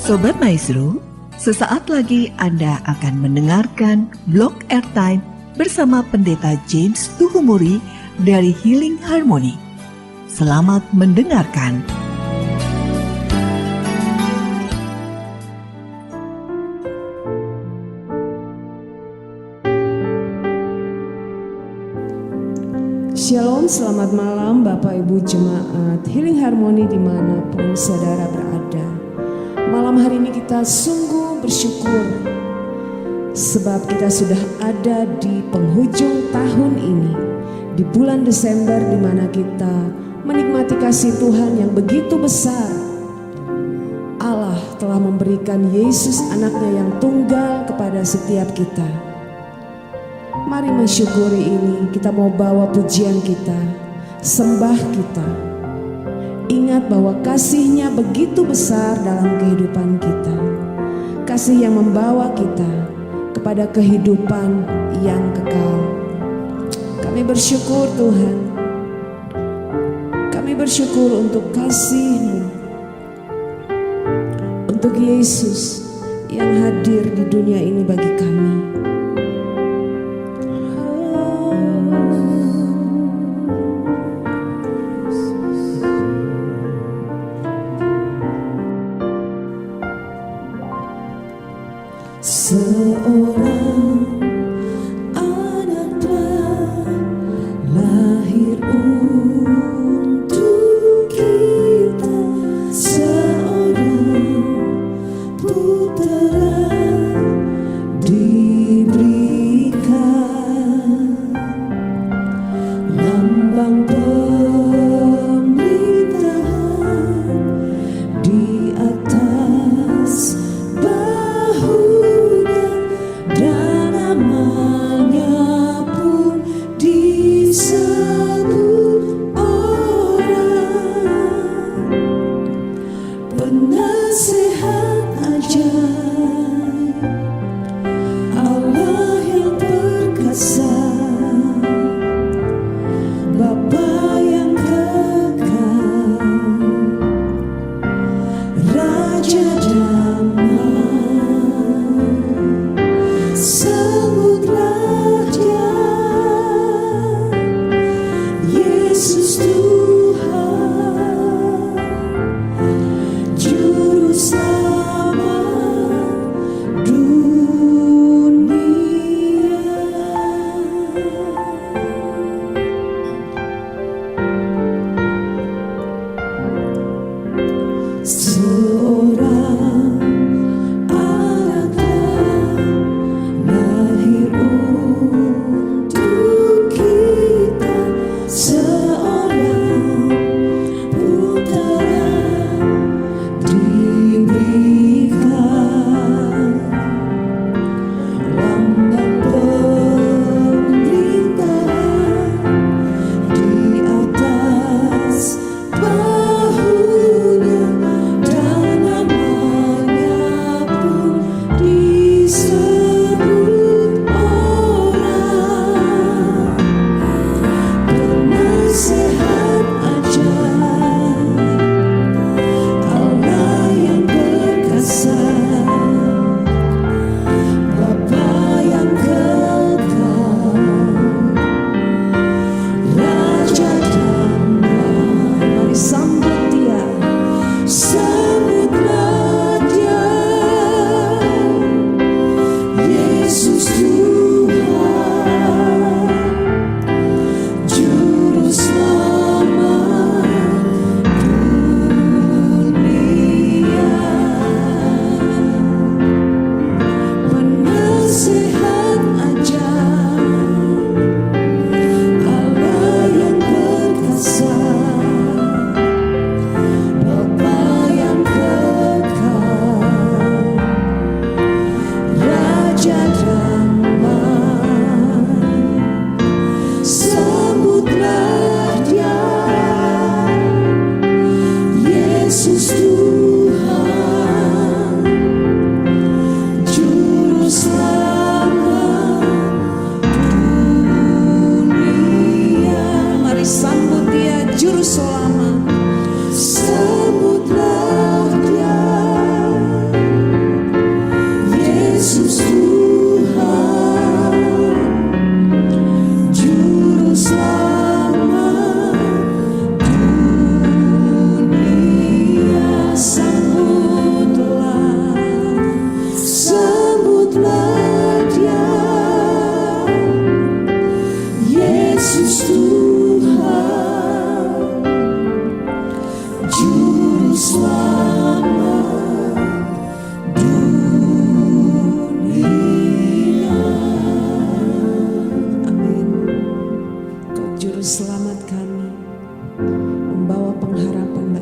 Sobat Maestro, sesaat lagi Anda akan mendengarkan Blog Airtime bersama Pendeta James Tuhumuri dari Healing Harmony. Selamat mendengarkan. Shalom, selamat malam Bapak Ibu Jemaat Healing Harmony dimanapun saudara berada. Malam hari ini kita sungguh bersyukur sebab kita sudah ada di penghujung tahun ini, di bulan Desember, di mana kita menikmati kasih Tuhan yang begitu besar. Allah telah memberikan Yesus anaknya yang tunggal kepada setiap kita. Mari mensyukuri ini, kita mau bawa pujian kita, sembah kita. Ingat bahwa kasih-Nya begitu besar dalam kehidupan kita. Kasih yang membawa kita kepada kehidupan yang kekal. Kami bersyukur Tuhan. Kami bersyukur untuk kasih-Mu. Untuk Yesus yang hadir di dunia ini bagi kami. Seorang anak telah lahir untuk kita, seorang putera di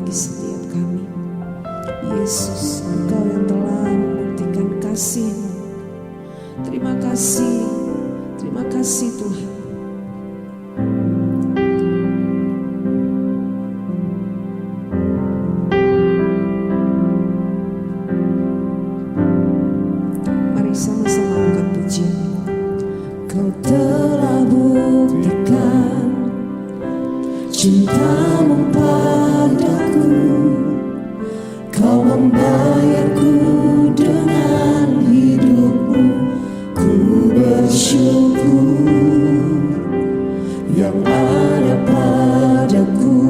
bagi setiap kami. Yesus, Engkau yang telah membuktikan kasih-Mu. Terima kasih Tuhan. Mari sama-sama angkat pujian. Kau telah buktikan cinta-Mu padaku, Kau membayarku dengan hidup-Mu. Ku bersyukur yang ada padaku,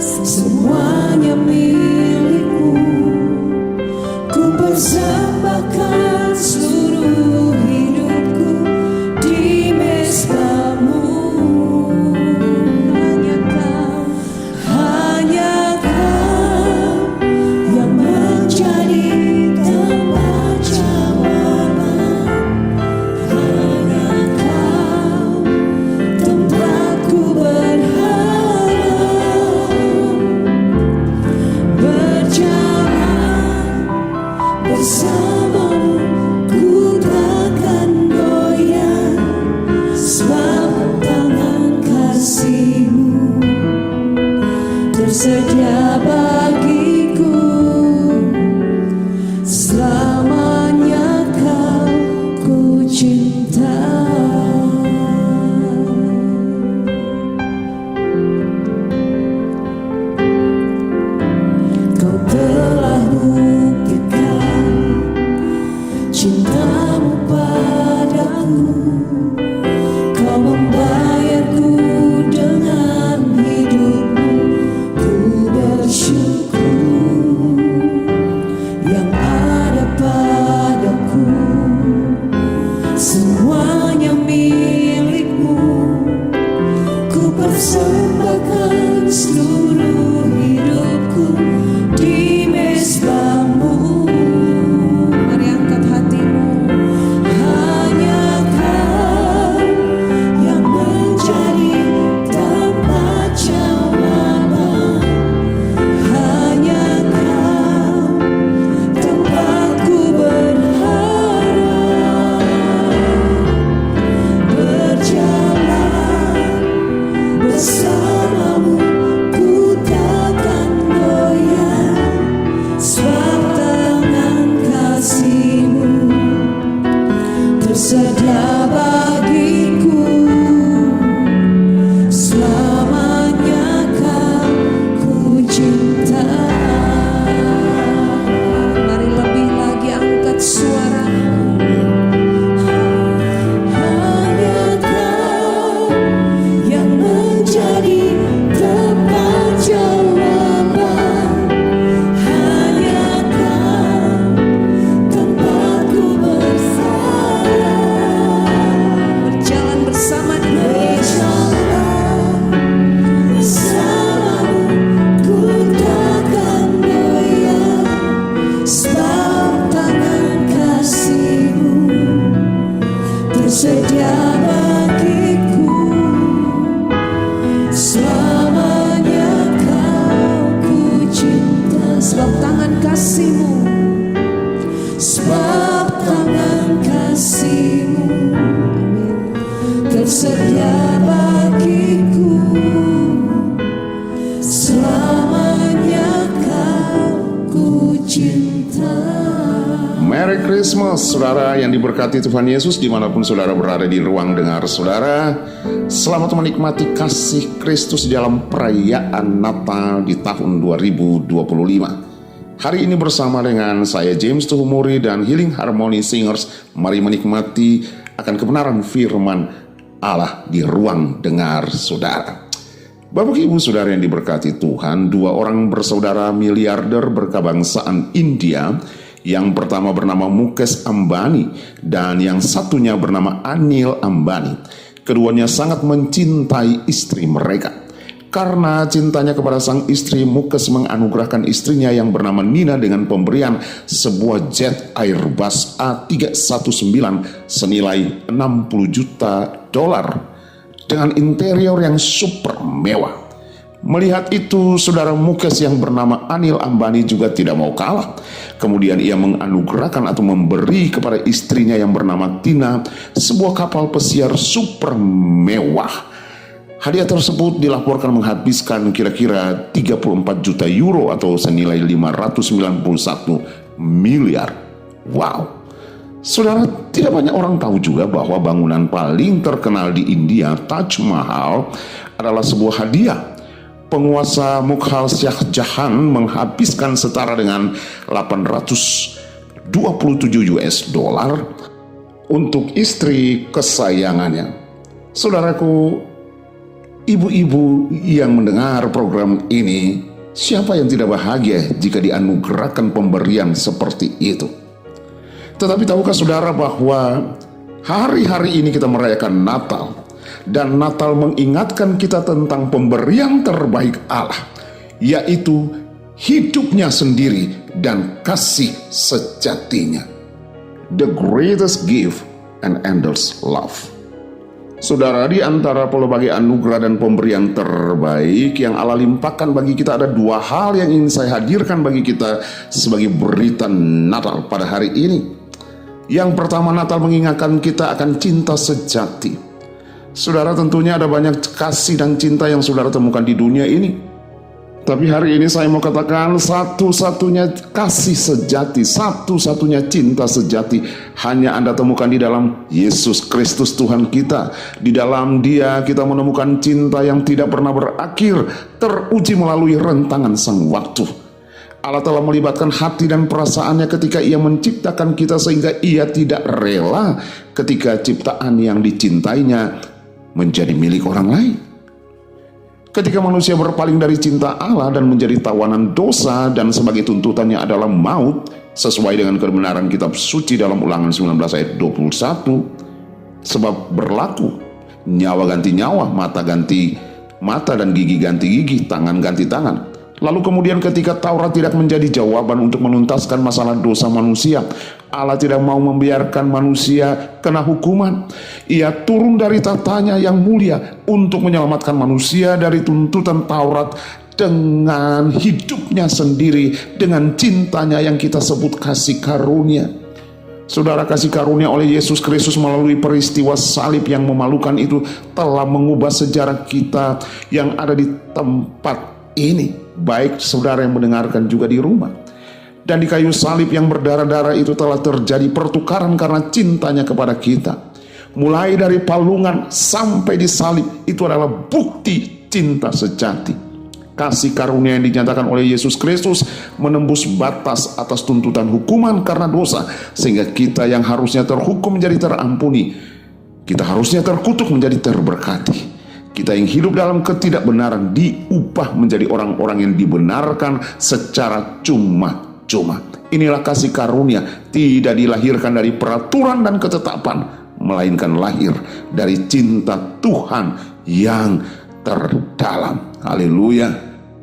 semuanya milik-Mu. Ku persembahkan seluruh hidupku di mezbah-Mu. Hanya Kau yang menjadi tempat jawaban. Hanya Kau tempatku berharap. Berjalan bersama-Mu, ku takkan goyah, sebab tangan kasih-Mu tersedia bagiku. Selamanya Kau ku cinta. Kau telah buktikan cinta-Mu padaku, Kau membayarku dengan hidup-Mu. Ku bersyukur yang ada padaku, semuanya milik-Mu. Ku persembahkan seluruh hidupku di mezbah-Mu. Mari angkat hatimu. Hanya Kau yang menjadi tempat jawaban. Hanya Kau tempatku berharap. Berjalan bersama-Mu, ku takkan goyah, sebab tangan kasih-Mu tersedia bagiku. Selamanya Kau ku cinta. Mari lebih lagi angkat suaramu. Hanya Kau yang menjadi tempat jawaban. Hanya Kau tempatku bersama. Berjalan bersama dengan Yesus. Bersama-Mu, ku takkan goyah, sebab tangan kasih-Mu tersedia bagiku. Selamanya Kau ku cinta. Sebab tangan kasih-Mu, sebab tangan kasih-Mu, amin, tersedia bagiku. Selamanya Kau ku cinta. Merry Christmas, saudara yang diberkati Tuhan Yesus, dimanapun saudara berada di ruang dengar saudara. Selamat menikmati kasih Kristus dalam perayaan Natal di tahun 2025. Hari ini bersama dengan saya James Tuhumuri dan Healing Harmony Singers, mari menikmati akan kebenaran firman Allah di ruang dengar saudara. Bapak Ibu saudara yang diberkati Tuhan, dua orang bersaudara miliarder berkebangsaan India, yang pertama bernama Mukesh Ambani dan yang satunya bernama Anil Ambani. Keduanya sangat mencintai istri mereka. Karena cintanya kepada sang istri, Mukesh menganugerahkan istrinya yang bernama Nina dengan pemberian sebuah jet Airbus A319 senilai $60 juta dengan interior yang super mewah. Melihat itu, saudara Mukes yang bernama Anil Ambani juga tidak mau kalah. Kemudian ia menganugerahkan atau memberi kepada istrinya yang bernama Tina sebuah kapal pesiar super mewah. Hadiah tersebut dilaporkan menghabiskan kira-kira 34 juta euro atau senilai 591 miliar. Wow. Saudara, tidak banyak orang tahu juga bahwa bangunan paling terkenal di India, Taj Mahal, adalah sebuah hadiah. Penguasa Mughal Shah Jahan menghabiskan setara dengan 827 US dollar untuk istri kesayangannya. Saudaraku, ibu-ibu yang mendengar program ini, siapa yang tidak bahagia jika dianugerahkan pemberian seperti itu? Tetapi tahukah saudara bahwa hari-hari ini kita merayakan Natal, dan Natal mengingatkan kita tentang pemberian terbaik Allah, yaitu hidupnya sendiri dan kasih sejatinya. The greatest gift and endless love. Saudara, di antara pelbagai anugerah dan pemberian terbaik yang Allah limpahkan bagi kita, ada dua hal yang ingin saya hadirkan bagi kita sebagai berita Natal pada hari ini. Yang pertama, Natal mengingatkan kita akan cinta sejati. Saudara, tentunya ada banyak kasih dan cinta yang saudara temukan di dunia ini. Tapi hari ini saya mau katakan, satu-satunya kasih sejati, satu-satunya cinta sejati hanya Anda temukan di dalam Yesus Kristus Tuhan kita. Di dalam Dia kita menemukan cinta yang tidak pernah berakhir, teruji melalui rentangan sang waktu. Allah telah melibatkan hati dan perasaannya ketika Ia menciptakan kita, sehingga Ia tidak rela ketika ciptaan yang dicintainya menjadi milik orang lain. Ketika manusia berpaling dari cinta Allah dan menjadi tawanan dosa, dan sebagai tuntutannya adalah maut, sesuai dengan kebenaran kitab suci dalam Ulangan 19 ayat 21, sebab berlaku nyawa ganti nyawa, mata ganti mata, dan gigi ganti gigi, tangan ganti tangan. Lalu kemudian ketika Taurat tidak menjadi jawaban untuk menuntaskan masalah dosa manusia, Allah tidak mau membiarkan manusia kena hukuman. Ia turun dari tatanya yang mulia untuk menyelamatkan manusia dari tuntutan Taurat dengan hidupnya sendiri, dengan cintanya yang kita sebut kasih karunia. Saudara, kasih karunia oleh Yesus Kristus melalui peristiwa salib yang memalukan itu telah mengubah sejarah kita yang ada di tempat ini, baik saudara yang mendengarkan juga di rumah. Dan di kayu salib yang berdarah-darah itu telah terjadi pertukaran karena cintanya kepada kita. Mulai dari palungan sampai di salib, itu adalah bukti cinta sejati. Kasih karunia yang dinyatakan oleh Yesus Kristus menembus batas atas tuntutan hukuman karena dosa, sehingga kita yang harusnya terhukum menjadi terampuni. Kita harusnya terkutuk menjadi terberkati. Kita yang hidup dalam ketidakbenaran diubah menjadi orang-orang yang dibenarkan secara cuma-cuma. Inilah kasih karunia, tidak dilahirkan dari peraturan dan ketetapan, melainkan lahir dari cinta Tuhan yang terdalam. Haleluya.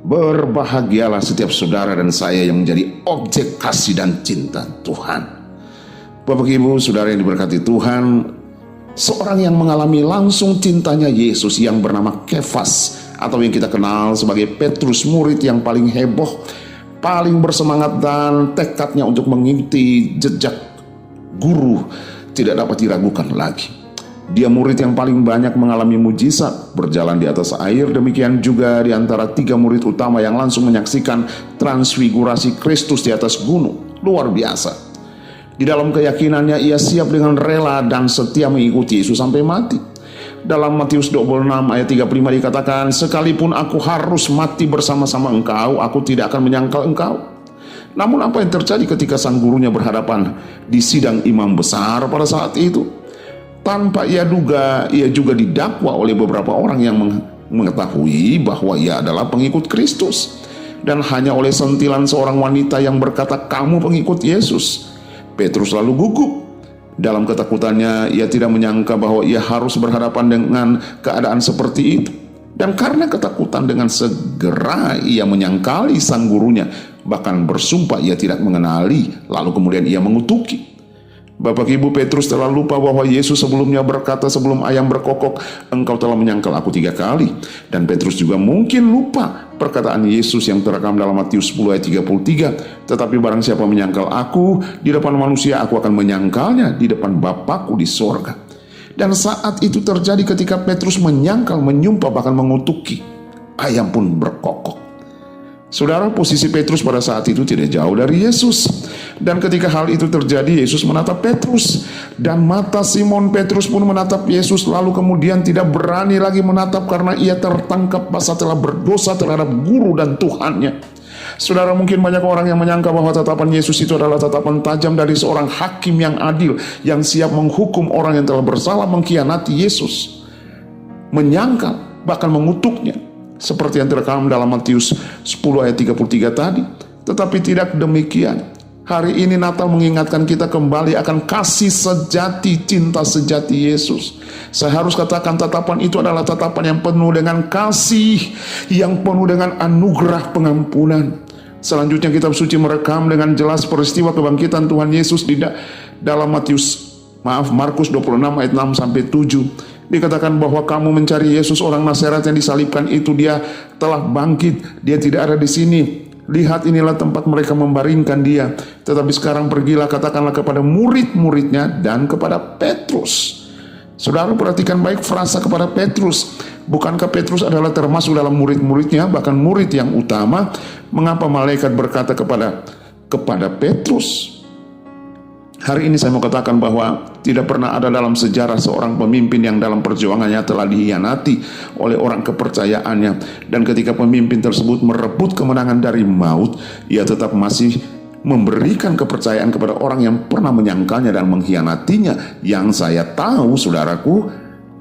Berbahagialah setiap saudara dan saya yang menjadi objek kasih dan cinta Tuhan. Bapak Ibu, saudara yang diberkati Tuhan, seorang yang mengalami langsung cintanya Yesus yang bernama Kefas, atau yang kita kenal sebagai Petrus, murid yang paling heboh, paling bersemangat, dan tekadnya untuk mengikuti jejak guru tidak dapat diragukan lagi. Dia murid yang paling banyak mengalami mujizat, berjalan di atas air. Demikian juga di antara 3 murid utama yang langsung menyaksikan transfigurasi Kristus di atas gunung. Luar biasa. Di dalam keyakinannya ia siap dengan rela dan setia mengikuti Yesus sampai mati. Dalam Matius 26 ayat 35 dikatakan, sekalipun aku harus mati bersama-sama engkau, aku tidak akan menyangkal engkau. Namun apa yang terjadi ketika sang gurunya berhadapan di sidang imam besar pada saat itu? Tanpa ia duga, ia juga didakwa oleh beberapa orang yang mengetahui bahwa ia adalah pengikut Kristus. Dan hanya oleh sentilan seorang wanita yang berkata, kamu pengikut Yesus, Petrus lalu gugup. Dalam ketakutannya, ia tidak menyangka bahwa ia harus berhadapan dengan keadaan seperti itu. Dan karena ketakutan, dengan segera ia menyangkali sang gurunya, bahkan bersumpah ia tidak mengenali. Lalu kemudian ia mengutuki. Bapak Ibu, Petrus telah lupa bahwa Yesus sebelumnya berkata sebelum ayam berkokok, engkau telah menyangkal aku 3 kali. Dan Petrus juga mungkin lupa perkataan Yesus yang terekam dalam Matius 10 ayat 33. Tetapi barang siapa menyangkal aku di depan manusia, aku akan menyangkalnya di depan Bapakku di sorga. Dan saat itu terjadi ketika Petrus menyangkal, menyumpah, bahkan mengutuki, ayam pun berkokok. Saudara, posisi Petrus pada saat itu tidak jauh dari Yesus. Dan ketika hal itu terjadi, Yesus menatap Petrus. Dan mata Simon Petrus pun menatap Yesus. Lalu kemudian tidak berani lagi menatap karena ia tertangkap basah telah berdosa terhadap guru dan Tuhannya. Saudara, mungkin banyak orang yang menyangka bahwa tatapan Yesus itu adalah tatapan tajam dari seorang hakim yang adil, yang siap menghukum orang yang telah bersalah mengkhianati Yesus, menyangkal, bahkan mengutuknya, seperti yang terekam dalam Matius 10 ayat 33 tadi. Tetapi tidak demikian. Hari ini Natal mengingatkan kita kembali akan kasih sejati, cinta sejati Yesus. Saya harus katakan tatapan itu adalah tatapan yang penuh dengan kasih, yang penuh dengan anugerah pengampunan. Selanjutnya kitab suci merekam dengan jelas peristiwa kebangkitan Tuhan Yesus di dalam Markus 26 ayat 6 sampai 7. Dikatakan bahwa kamu mencari Yesus orang Nazaret yang disalibkan itu, dia telah bangkit, dia tidak ada di sini. Lihat, inilah tempat mereka membaringkan dia. Tetapi sekarang pergilah, katakanlah kepada murid-muridnya dan kepada Petrus. Saudara, perhatikan baik frasa kepada Petrus. Bukankah Petrus adalah termasuk dalam murid-muridnya, bahkan murid yang utama? Mengapa malaikat berkata kepada Petrus? Hari ini saya mau katakan bahwa tidak pernah ada dalam sejarah seorang pemimpin yang dalam perjuangannya telah dihianati oleh orang kepercayaannya. Dan ketika pemimpin tersebut merebut kemenangan dari maut, ia tetap masih memberikan kepercayaan kepada orang yang pernah menyangkalnya dan mengkhianatinya. Yang saya tahu, saudaraku,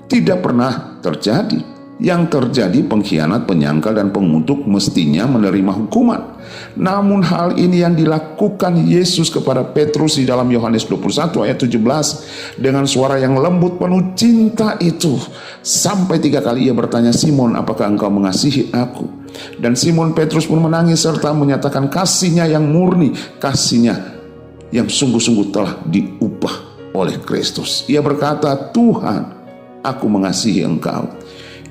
tidak pernah terjadi. Yang terjadi pengkhianat, penyangkal, dan pengutuk mestinya menerima hukuman. Namun hal ini yang dilakukan Yesus kepada Petrus di dalam Yohanes 21 ayat 17 dengan suara yang lembut penuh cinta itu. Sampai 3 kali ia bertanya, Simon, apakah engkau mengasihi aku? Dan Simon Petrus pun menangis serta menyatakan kasihnya yang murni, kasihnya yang sungguh-sungguh telah diubah oleh Kristus. Ia berkata, Tuhan, aku mengasihi engkau.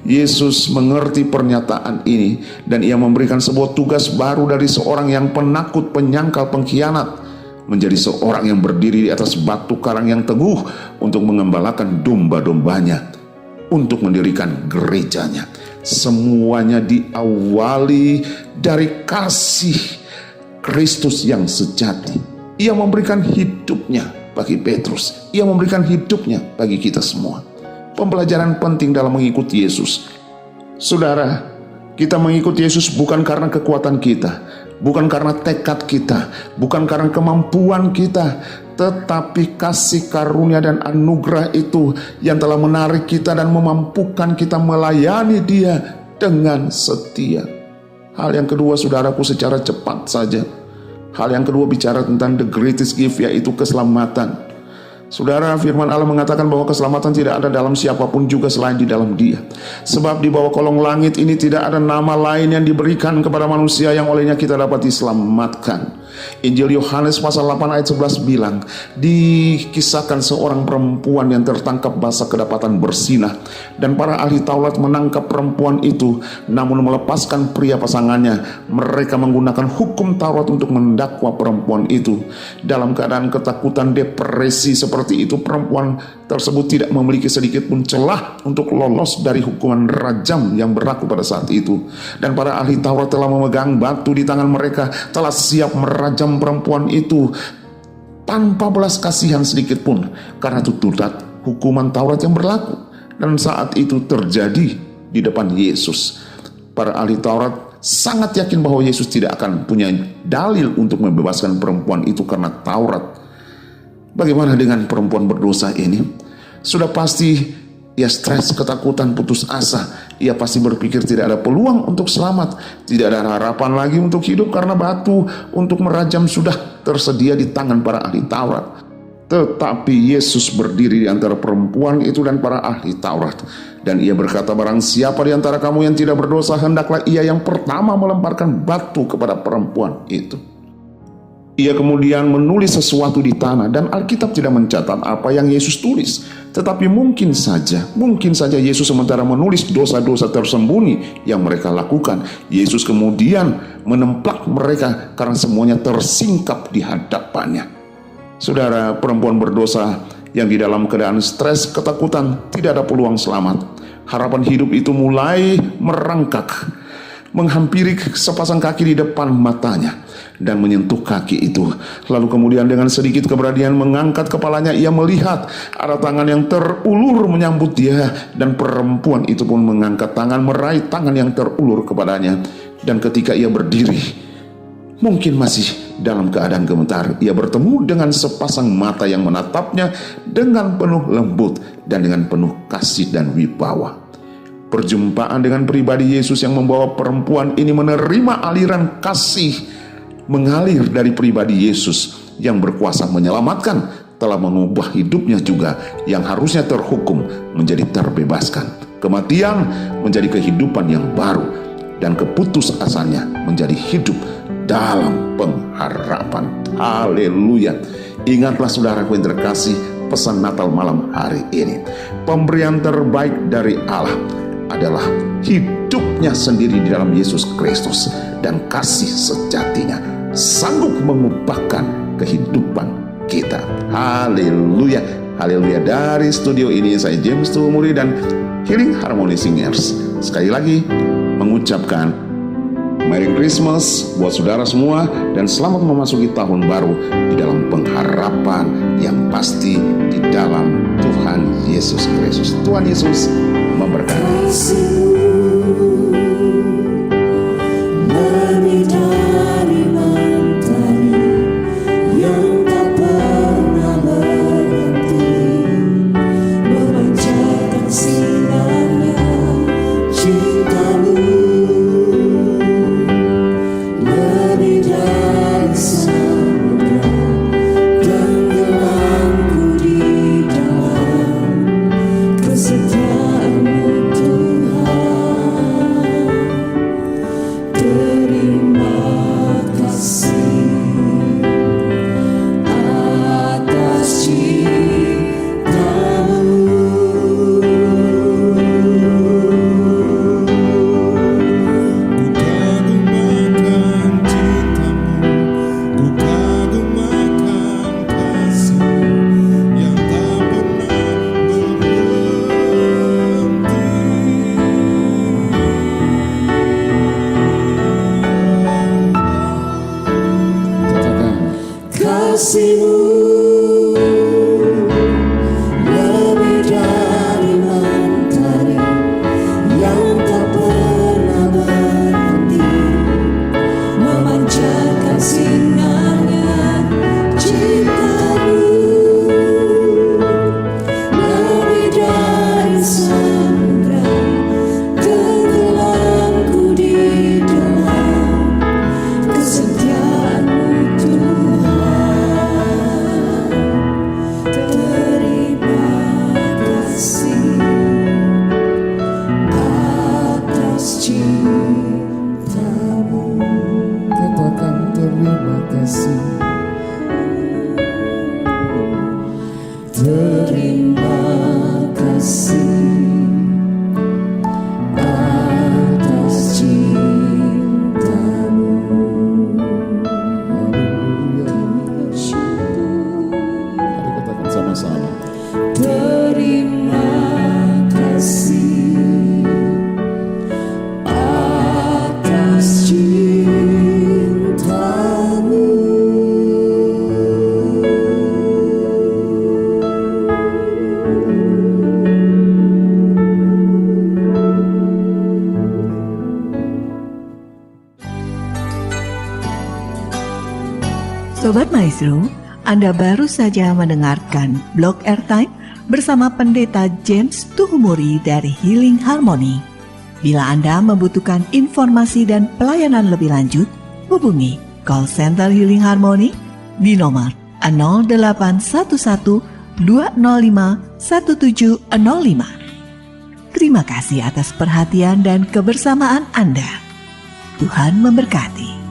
Yesus mengerti pernyataan ini dan ia memberikan sebuah tugas baru dari seorang yang penakut, penyangkal, pengkhianat, menjadi seorang yang berdiri di atas batu karang yang teguh untuk mengembalakan domba-dombanya, untuk mendirikan gerejanya. Semuanya diawali dari kasih Kristus yang sejati. Ia memberikan hidupnya bagi Petrus, ia memberikan hidupnya bagi kita semua. Pembelajaran penting dalam mengikuti Yesus. Saudara, kita mengikuti Yesus bukan karena kekuatan kita, bukan karena tekad kita, bukan karena kemampuan kita, tetapi kasih karunia dan anugerah itu yang telah menarik kita dan memampukan kita melayani Dia dengan setia. Hal yang kedua, saudaraku, secara cepat saja. Hal yang kedua bicara tentang the greatest gift, yaitu keselamatan. Saudara, firman Allah mengatakan bahwa keselamatan tidak ada dalam siapapun juga selain di dalam Dia. Sebab di bawah kolong langit ini tidak ada nama lain yang diberikan kepada manusia yang olehnya kita dapat diselamatkan. Injil Yohanes pasal 8 ayat 11 bilang, dikisahkan seorang perempuan yang tertangkap basah kedapatan bersinah, dan para ahli Taurat menangkap perempuan itu, namun melepaskan pria pasangannya. Mereka menggunakan hukum Taurat untuk mendakwa perempuan itu. Dalam keadaan ketakutan, depresi seperti itu, perempuan tersebut tidak memiliki sedikit pun celah untuk lolos dari hukuman rajam yang berlaku pada saat itu. Dan para ahli Taurat telah memegang batu di tangan mereka, telah siap merajam perempuan itu tanpa belas kasihan sedikit pun, karena tuntutan hukuman Taurat yang berlaku. Dan saat itu terjadi di depan Yesus. Para ahli Taurat sangat yakin bahwa Yesus tidak akan punya dalil untuk membebaskan perempuan itu karena Taurat. Bagaimana dengan perempuan berdosa ini? Sudah pasti ia stres, ketakutan, putus asa. Ia pasti berpikir tidak ada peluang untuk selamat, tidak ada harapan lagi untuk hidup karena batu untuk merajam sudah tersedia di tangan para ahli Taurat. Tetapi Yesus berdiri di antara perempuan itu dan para ahli Taurat, dan ia berkata, barang siapa di antara kamu yang tidak berdosa, hendaklah ia yang pertama melemparkan batu kepada perempuan itu. Ia kemudian menulis sesuatu di tanah dan Alkitab tidak mencatat apa yang Yesus tulis. Tetapi mungkin saja Yesus sementara menulis dosa-dosa tersembunyi yang mereka lakukan. Yesus kemudian menemplak mereka karena semuanya tersingkap di hadapannya. Saudara, perempuan berdosa yang di dalam keadaan stres, ketakutan, tidak ada peluang selamat. Harapan hidup itu mulai merangkak, menghampiri sepasang kaki di depan matanya dan menyentuh kaki itu. Lalu kemudian dengan sedikit keberanian mengangkat kepalanya, ia melihat ada tangan yang terulur menyambut dia, dan perempuan itu pun mengangkat tangan meraih tangan yang terulur kepadanya. Dan ketika ia berdiri, mungkin masih dalam keadaan gemetar, ia bertemu dengan sepasang mata yang menatapnya dengan penuh lembut dan dengan penuh kasih dan wibawa. Perjumpaan dengan pribadi Yesus yang membawa perempuan ini menerima aliran kasih mengalir dari pribadi Yesus yang berkuasa menyelamatkan, telah mengubah hidupnya juga yang harusnya terhukum menjadi terbebaskan. Kematian menjadi kehidupan yang baru, dan keputusasaannya menjadi hidup dalam pengharapan. Haleluya. Ingatlah saudaraku yang terkasih, pesan Natal malam hari ini. Pemberian terbaik dari Allah adalah hidupnya sendiri di dalam Yesus Kristus, dan kasih sejatinya sanggup mengubahkan kehidupan kita. Haleluya. Haleluya. Dari studio ini saya James Tuhumuri dan Healing Harmony Singers sekali lagi mengucapkan Merry Christmas buat saudara semua, dan selamat memasuki tahun baru di dalam pengharapan yang pasti di dalam Tuhan Yesus Kristus. Tuhan Yesus memberkati. Sobat Maestro, Anda baru saja mendengarkan Blog Airtime bersama Pendeta James Tuhumuri dari Healing Harmony. Bila Anda membutuhkan informasi dan pelayanan lebih lanjut, hubungi call center Healing Harmony di nomor 0811 205 1705. Terima kasih atas perhatian dan kebersamaan Anda. Tuhan memberkati.